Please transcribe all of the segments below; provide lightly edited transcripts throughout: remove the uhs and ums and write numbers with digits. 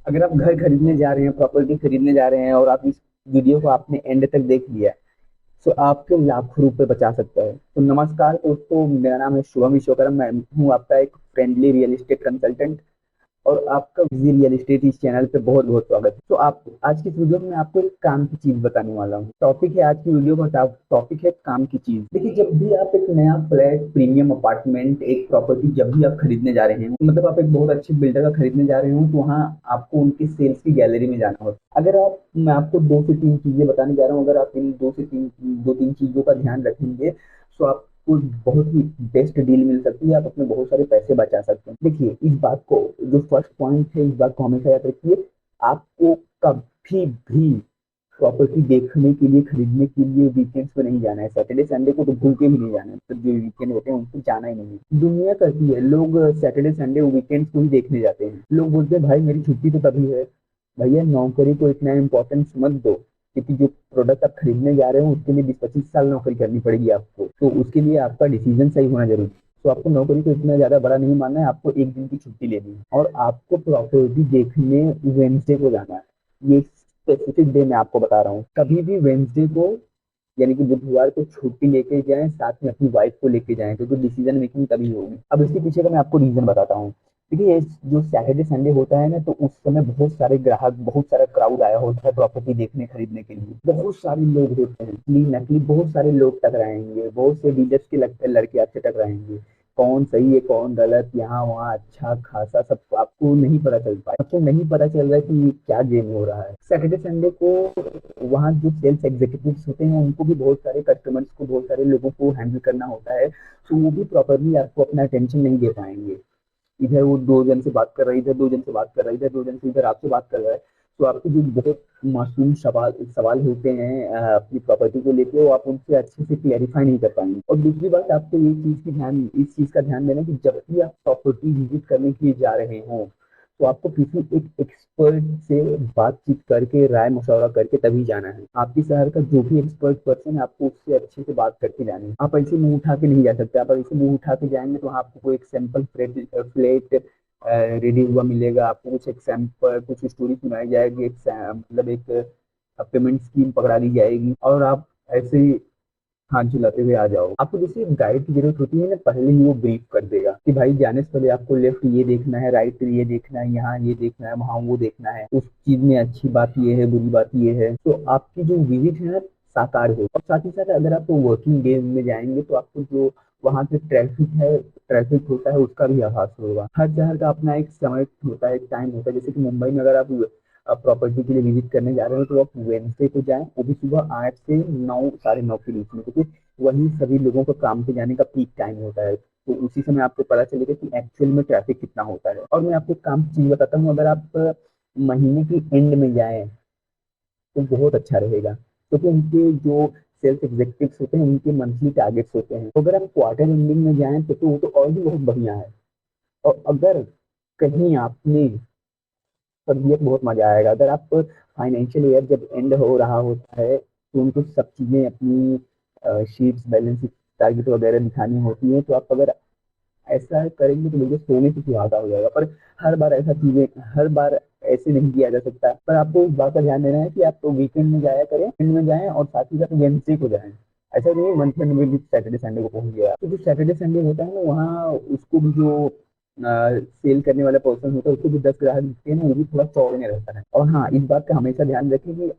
अगर आप घर खरीदने जा रहे हैं, प्रॉपर्टी खरीदने जा रहे हैं और आप इस वीडियो को आपने एंड तक देख लिया है, तो आपके लाखों रुपए बचा सकता है। तो नमस्कार दोस्तों, मेरा नाम है शुभम विश्वकर्म। मैं हूँ आपका एक फ्रेंडली रियल एस्टेट कंसल्टेंट और आपका बिजी रियल एस्टेट इस चैनल पे बहुत बहुत स्वागत है। तो आप आज की इस वीडियो में मैं आपको एक काम की चीज बताने वाला हूँ। टॉपिक है आज की वीडियो का, टॉपिक है काम की चीज। देखिए, जब भी आप एक नया फ्लैट, प्रीमियम अपार्टमेंट, एक प्रॉपर्टी जब भी आप खरीदने जा रहे हैं, मतलब आप एक बहुत अच्छे बिल्डर का खरीदने जा रहे हो, तो वहाँ आपको उनकी सेल्स की गैलरी में जाना होता है। अगर आप मैं आपको दो से तीन चीजें बताने जा रहा हूँ, अगर आप इन दो तीन चीजों का ध्यान रखेंगे तो आपको बहुत ही बेस्ट डील मिल सकती है। आप अपने बहुत सारे पैसे बचा सकते हैं। देखिए, इस बात को, जो फर्स्ट पॉइंट है, इस बात को हमेशा याद रखिए। आपको कभी भी प्रॉपर्टी देखने के लिए, खरीदने के लिए वीकेंड्स पे नहीं जाना है। सैटरडे संडे को तो भूल के भी नहीं जाना है। तो जो वीकेंड होते हैं उनको जाना ही नहीं है। दुनिया करती है, लोग सैटरडे संडे वीकेंड्स को ही देखने जाते हैं। लोग बोलते हैं भाई मेरी छुट्टी तो तभी है। भैया, नौकरी को इतना इम्पोर्टेंस मत दो, क्योंकि जो प्रोडक्ट आप खरीदने जा रहे हो उसके लिए 20-25 साल नौकरी करनी पड़ेगी आपको। तो उसके लिए आपका डिसीजन सही होना जरूरी है। तो आपको नौकरी को इतना ज्यादा बड़ा नहीं मानना है। आपको एक दिन की छुट्टी लेनी है और आपको प्रॉपर्टी देखने वेंसडे को जाना है। ये स्पेसिफिक डे मैं आपको बता रहा हूँ। कभी भी वेंसडे को, यानी कि बुधवार को छुट्टी लेके जाएं, साथ में अपनी वाइफ को लेके जाएं, क्योंकि डिसीजन मेकिंग तभी होगी। अब इसके पीछे का मैं आपको रीजन बताता हूँ। देखिए, ये जो सैटरडे संडे होता है ना, तो उस समय बहुत सारे ग्राहक, बहुत सारा क्राउड आया होता है प्रॉपर्टी देखने, खरीदने के लिए। बहुत सारे लोग होते हैं, असली नकली बहुत सारे लोग टकराएंगे। बहुत से डीलर्स के लगते लड़के आपसे टकराएंगे। कौन सही है कौन गलत, यहाँ वहाँ अच्छा खासा सब आपको नहीं पता चल पाए। आपको नहीं पता चल रहा है कि ये क्या गेम हो रहा है। सैटरडे संडे को वहाँ जो सेल्स एग्जीक्यूटिव्स होते हैं उनको भी बहुत सारे कस्टमर्स को, बहुत सारे लोगों को हैंडल करना होता है। तो वो भी प्रॉपरली आपको अपना अटेंशन नहीं दे पाएंगे। इधर वो दो जन से बात कर रहा है, इधर दो जन से बात कर रहा है, इधर दो जन से इधर आपसे बात कर रहा है। तो आपके जो बहुत मासूम सवाल सवाल होते हैं अपनी प्रॉपर्टी को लेके, वो आप उनसे अच्छे से क्लेरिफाई नहीं कर पाएंगे। और दूसरी बात, आपको ये चीज की ध्यान इस चीज का ध्यान देना कि जब भी आप प्रॉपर्टी विजिट करने के लिए जा रहे हो, तो आपको किसी एक एक्सपर्ट से बातचीत करके, राय मशवरा करके तभी जाना है। आपके शहर का जो भी एक्सपर्ट पर्सन है, आपको उससे अच्छे से बात करके जानी है। आप ऐसे मुंह उठा के नहीं जा सकते। आप ऐसे मुंह उठा के जाएंगे तो आपको कोई एक सैंपल फ्लेट रेडी हुआ मिलेगा। आपको कुछ एक सैंपल, कुछ स्टोरी सुनाई जाएगी, मतलब एक पेमेंट स्कीम पकड़ा दी जाएगी और आप ऐसे ही हाथ झुलाते हुए आ जाओ। आपको जैसे गाइड की जरूरत होती है ना, पहले ही वो ब्रीफ कर देगा कि भाई जाने से पहले आपको लेफ्ट ये देखना है, राइट ये देखना है, यहाँ ये देखना है, वहाँ वो देखना है। उस चीज में अच्छी बात ये है, बुरी बात ये है। तो आपकी जो विजिट है ना, साकार हो। और साथ ही साथ अगर आप वर्किंग डेज में जाएंगे तो आपको जो वहाँ पे ट्रैफिक होता है उसका भी आभास होगा। हर शहर का अपना एक समय होता है, एक टाइम होता है। जैसे कि मुंबई में अगर आप प्रॉपर्टी के लिए विजिट करने जा रहे हो, तो आप वेडनेसडे को जाएं, वो भी सुबह 8 से 9, साढ़े 9 के बीच में, क्योंकि वही सभी लोगों को काम पे जाने का पीक टाइम होता है। तो उसी समय आपको पता चलेगा कि एक्चुअल में ट्रैफिक कितना होता है। और मैं आपको एक काम की चीज बताता हूँ, अगर आप महीने की एंड में जाएं तो बहुत अच्छा रहेगा, क्योंकि उनके जो सेल्स एग्जीक्यूटिव्स होते हैं उनके मंथली टारगेट्स होते हैं। तो अगर आप क्वार्टर एंडिंग में जाएं तो वो तो और भी बहुत बढ़िया है। और अगर कहीं आपने, पर ये बहुत मजा आएगा अगर आप फाइनेंशियल ईयर जब एंड हो रहा होता है, तो उनको सब चीजें अपनी शीट्स, बैलेंस शीट, टारगेट वगैरह दिखानी होती है। तो आप अगर ऐसा करेंगे तो मुझे सोने से सुहागा हो जाएगा। पर हर बार ऐसा चीजें, हर बार ऐसे नहीं किया जा सकता। पर आपको इस बात का ध्यान देना है कि आप तो वीकेंड में जाया करें, वीकेंड में जाएं और साथ ही साथ वेडनेसडे को जाएं। ऐसा नहीं मंथ एंड में भी सैटरडे संडे को पहुंच गया। तो जो सैटरडे संडे होता है ना, वहाँ उसको भी जो सेल करने वाला पर्सन होता है उसको भी 10 ग्राहक दिखते हैं ना, वो भी थोड़ा चौड़े में रहता है। और हाँ, इस बात का हमेशा ध्यान रखें कि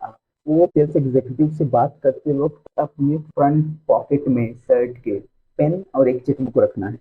वो सेल्स एग्जीक्यूटिव से बात करते वक्त अपने फ्रंट पॉकेट में शर्ट के पेन और एक चेकबुक रखना है।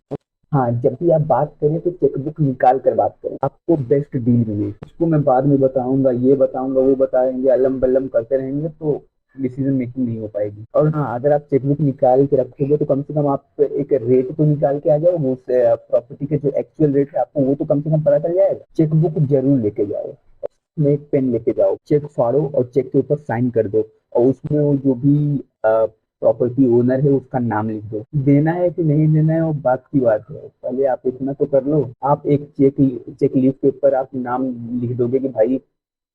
हाँ, जब भी आप बात करें तो चेकबुक निकाल कर बात करें, आपको बेस्ट डील मिले। उसको मैं बाद में बताऊंगा, ये बताऊंगा, वो बताएंगे, अलम बल्लम करते रहेंगे तो डिसीजन मेकिंग नहीं हो पाएगी। और हाँ, अगर आप चेकबुक निकाल के रखोगे तो कम से कम आप एक रेट तो निकाल के आ जाओ। वो प्रॉपर्टी के जो एक्चुअल रेट है आपको वो तो कम से कम पता चल जाएगा। चेकबुक जरूर लेके जाओ, उसमें एक पेन लेके जाओ, चेक फाड़ो और चेक के ऊपर साइन कर दो। और उसमें वो जो भी प्रॉपर्टी ओनर है उसका नाम लिख दो। देना है कि नहीं देना है वो बात की बात है, पहले आप इतना तो कर लो। आप एक चेक लीफ के ऊपर आप नाम लिख दोगे कि भाई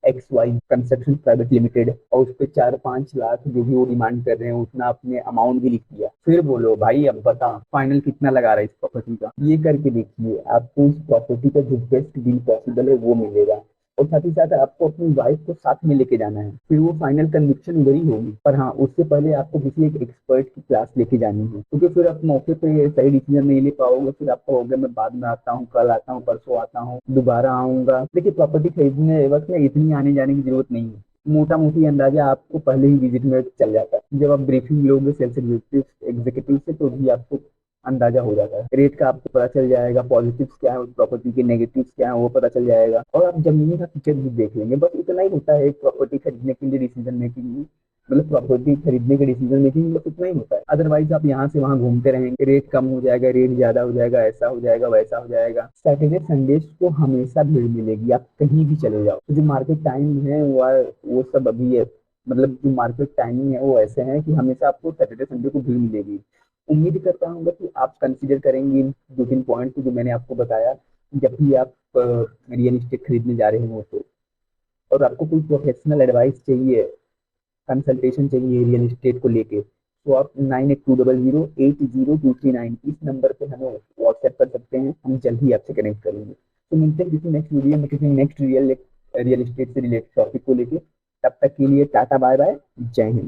X Y construction private limited, और उस पर 4-5 लाख जो भी वो डिमांड कर रहे हैं उतना आपने अमाउंट भी लिख दिया। फिर बोलो भाई अब बता फाइनल कितना लगा रहा है इस प्रॉपर्टी का। ये करके देखिए, आपको इस प्रॉपर्टी का जो बेस्ट डील पॉसिबल है वो मिलेगा। और साथ ही साथ आपको अपनी वाइफ को साथ में लेके जाना है, फिर वो फाइनल कन्विक्शन उधर ही होगी। पर हाँ, उससे पहले आपको किसी एक एक्सपर्ट की क्लास लेके जानी है, क्योंकि फिर आप मौके पे सही डिसीजन नहीं ले पाओगे, फिर आपको होगा मैं बाद में आता हूँ, कल आता हूँ, परसों आता हूँ, दोबारा आऊंगा। देखिए, प्रॉपर्टी खरीदने वक्त में इतनी आने जाने की जरूरत नहीं है। मोटा मोटी अंदाजा आपको पहले ही विजिट में चल जाता है। जब आप ब्रीफिंग लोगे सेल्स एग्जीक्यूटिव से, तो भी आपको अंदाजा हो जाता है। रेट का आपको पता चल जाएगा, पॉजिटिव्स क्या है उस प्रॉपर्टी के, नेगेटिव्स क्या है वो पता चल जाएगा, और आप जमीन का फीचर भी देख लेंगे। बस इतना ही होता है एक प्रॉपर्टी खरीदने के लिए डिसीजन मेकिंग में, मतलब प्रॉपर्टी खरीदने के डिसीजन मेकिंग बस इतना ही होता है। अदरवाइज आप यहाँ से वहाँ घूमते रहेंगे, रेट कम हो जाएगा, रेट ज्यादा हो जाएगा, ऐसा हो जाएगा, वैसा हो जाएगा। सैटरडे संडे को हमेशा भीड़ मिलेगी, आप कहीं भी चले जाओ। तो जो मार्केट टाइम है वो सब अभी है, मतलब जो मार्केट टाइमिंग है वो ऐसे है कि हमेशा आपको सैटरडे संडे को भीड़ मिलेगी। उम्मीद करता हूँ कि आप कंसीडर करेंगे इन 2-3 पॉइंट जो मैंने आपको बताया, जब भी आप रियल एस्टेट खरीदने जा रहे हो तो। और आपको कोई प्रोफेशनल एडवाइस चाहिए, कंसल्टेशन चाहिए रियल एस्टेट को लेके, तो आप 9820080239 इस नंबर पे हमें व्हाट्सएप कर सकते हैं। हम जल्द ही आपसे कनेक्ट करेंगे। तो मिलते हैं किसी नेक्स्ट वीडियो में, किसी नेक्स्ट रियल एस्टेट से रिलेटेड टॉपिक को लेके। तब तक के लिए टाटा बाय बाय, जय हिंद।